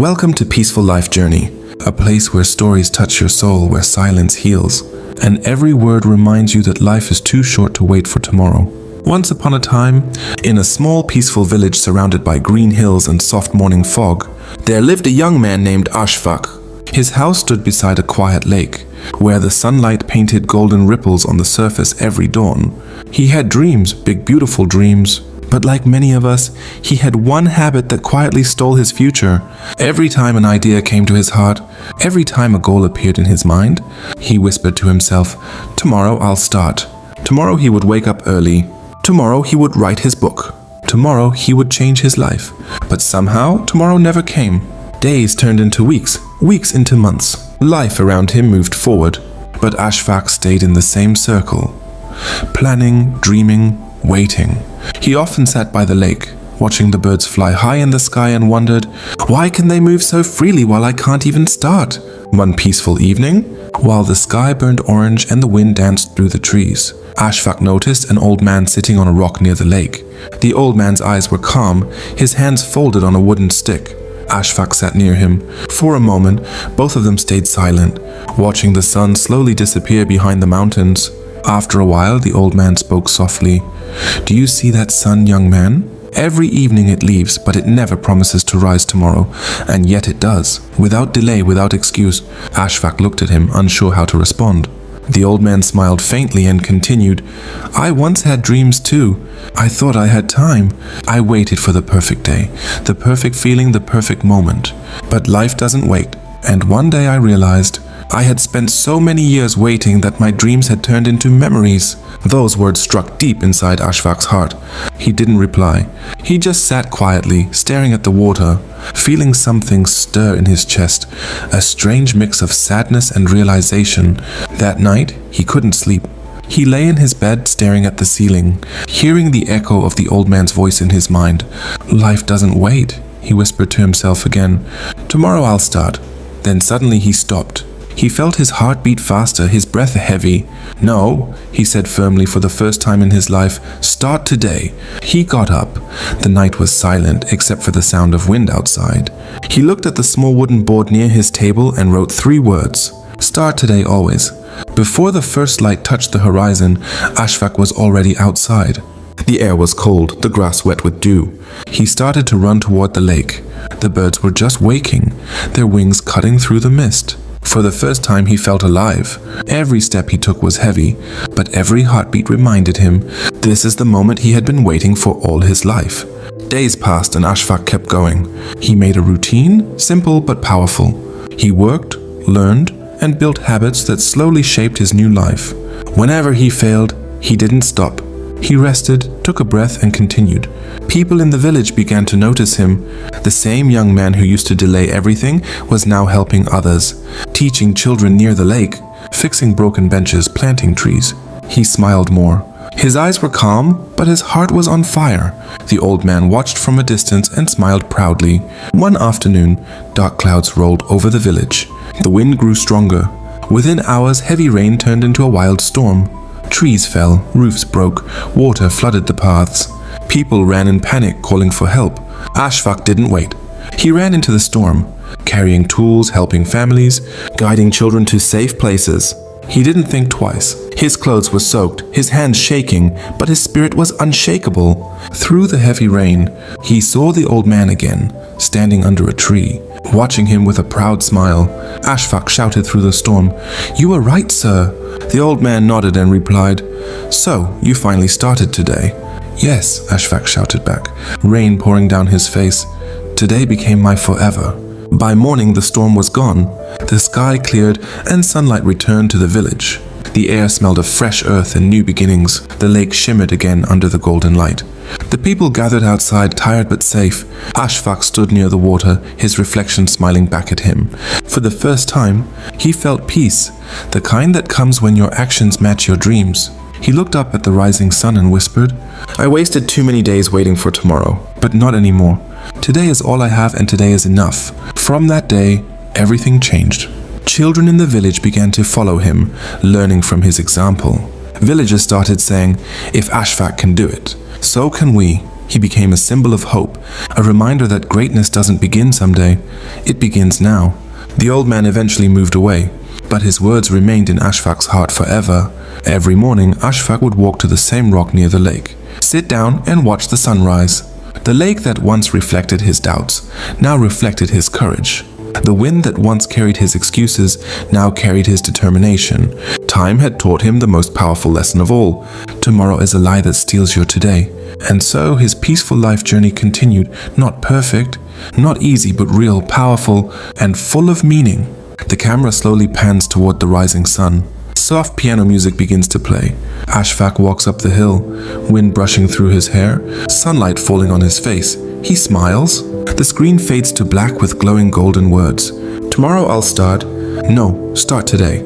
Welcome to Peaceful Life Journey, a place where stories touch your soul, where silence heals, and every word reminds you that life is too short to wait for tomorrow. Once upon a time, in a small peaceful village surrounded by green hills and soft morning fog, there lived a young man named Ashfaq. His house stood beside a quiet lake, where the sunlight painted golden ripples on the surface every dawn. He had dreams, big beautiful dreams, but like many of us, he had one habit that quietly stole his future. Every time an idea came to his heart, every time a goal appeared in his mind, he whispered to himself, "Tomorrow I'll start." Tomorrow he would wake up early. Tomorrow he would write his book. Tomorrow he would change his life. But somehow, tomorrow never came. Days turned into weeks, weeks into months. Life around him moved forward, but Ashfaq stayed in the same circle. Planning, dreaming, waiting. He often sat by the lake, watching the birds fly high in the sky and wondered, why can they move so freely while I can't even start? One peaceful evening, while the sky burned orange and the wind danced through the trees, Ashfaq noticed an old man sitting on a rock near the lake. The old man's eyes were calm, his hands folded on a wooden stick. Ashfaq sat near him. For a moment, both of them stayed silent, watching the sun slowly disappear behind the mountains. After a while, the old man spoke softly. "Do you see that sun, young man? Every evening it leaves, but it never promises to rise tomorrow, and yet it does. Without delay, without excuse." Ashfaq looked at him, unsure how to respond. The old man smiled faintly and continued, "I once had dreams too. I thought I had time. I waited for the perfect day, the perfect feeling, the perfect moment. But life doesn't wait, and one day I realized I had spent so many years waiting that my dreams had turned into memories." Those words struck deep inside Ashfaq's heart. He didn't reply. He just sat quietly, staring at the water, feeling something stir in his chest, a strange mix of sadness and realization. That night, he couldn't sleep. He lay in his bed staring at the ceiling, hearing the echo of the old man's voice in his mind. "Life doesn't wait," he whispered to himself again. "Tomorrow I'll start." Then suddenly he stopped. He felt his heart beat faster, his breath heavy. "No," he said firmly for the first time in his life, "start today." He got up. The night was silent except for the sound of wind outside. He looked at the small wooden board near his table and wrote 3 words. "Start today always." Before the first light touched the horizon, Ashfaq was already outside. The air was cold, the grass wet with dew. He started to run toward the lake. The birds were just waking, their wings cutting through the mist. For the first time he felt alive. Every step he took was heavy, but every heartbeat reminded him this is the moment he had been waiting for all his life. Days passed and Ashfaq kept going. He made a routine, simple but powerful. He worked, learned, and built habits that slowly shaped his new life. Whenever he failed, he didn't stop. He rested, took a breath, and continued. People in the village began to notice him. The same young man who used to delay everything was now helping others, teaching children near the lake, fixing broken benches, planting trees. He smiled more. His eyes were calm, but his heart was on fire. The old man watched from a distance and smiled proudly. One afternoon, dark clouds rolled over the village. The wind grew stronger. Within hours, heavy rain turned into a wild storm. Trees fell, roofs broke, water flooded the paths. People ran in panic, calling for help. Ashfaq didn't wait. He ran into the storm, carrying tools, helping families, guiding children to safe places. He didn't think twice. His clothes were soaked, his hands shaking, but his spirit was unshakable. Through the heavy rain, he saw the old man again, standing under a tree, watching him with a proud smile. Ashfaq shouted through the storm, "You were right, sir." The old man nodded and replied, "So, you finally started today?" "Yes," Ashfaq shouted back, rain pouring down his face. "Today became my forever." By morning the storm was gone. The sky cleared and sunlight returned to the village. The air smelled of fresh earth and new beginnings. The lake shimmered again under the golden light. The people gathered outside, tired but safe. Ashfaq stood near the water, his reflection smiling back at him. For the first time, he felt peace, the kind that comes when your actions match your dreams. He looked up at the rising sun and whispered, "I wasted too many days waiting for tomorrow, but not anymore. Today is all I have and today is enough." From that day, everything changed. Children in the village began to follow him, learning from his example. Villagers started saying, "If Ashfaq can do it, so can we." He became a symbol of hope, a reminder that greatness doesn't begin someday, it begins now. The old man eventually moved away, but his words remained in Ashfaq's heart forever. Every morning, Ashfaq would walk to the same rock near the lake, sit down and watch the sunrise. The lake that once reflected his doubts now reflected his courage. The wind that once carried his excuses now carried his determination. Time had taught him the most powerful lesson of all. Tomorrow is a lie that steals your today. And so his peaceful life journey continued, not perfect, not easy, but real, powerful, and full of meaning. The camera slowly pans toward the rising sun. Soft piano music begins to play. Ashfaq walks up the hill, wind brushing through his hair, sunlight falling on his face. He smiles. The screen fades to black with glowing golden words. Tomorrow I'll start. No, start today.